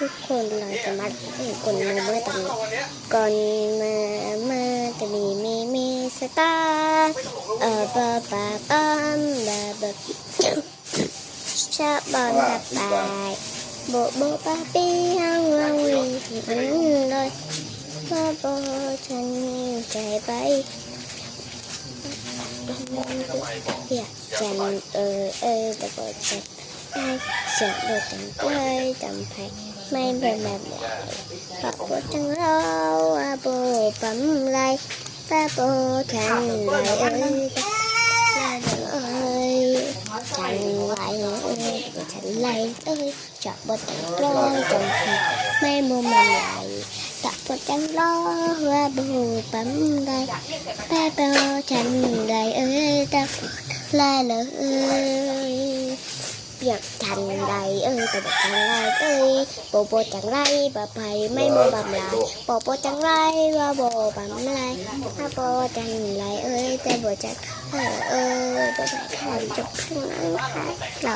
ทุกคนเราจะมาคนมาเมื่อตอนก่อนมาตอนนี้มีสตาร์ปะปะปามแบบชาบอนแบบบายโบปะปีฮังวังวีมันเลยโบฉันใจไปอยากจันแต่โบฉันเสียงโดดจังเลยจำให้ไม่เป็นแบบไหนปะโบจังเราโบปั๊มไรปะโบฉันไรฉันไรจับบทร้องจำให้ไม่มุมมันไหลตะโบจังเราโบปั๊มไรปะโบฉันไรตะไรเลยอยากจันไรแต่บอกจังไรโบจังไรบะไพไม่โมบำลายโบจังไรว่าโบบำไรถ้าโบจังไรแต่โบจังบะไพขันจบทั้งนั้นค่ะเรา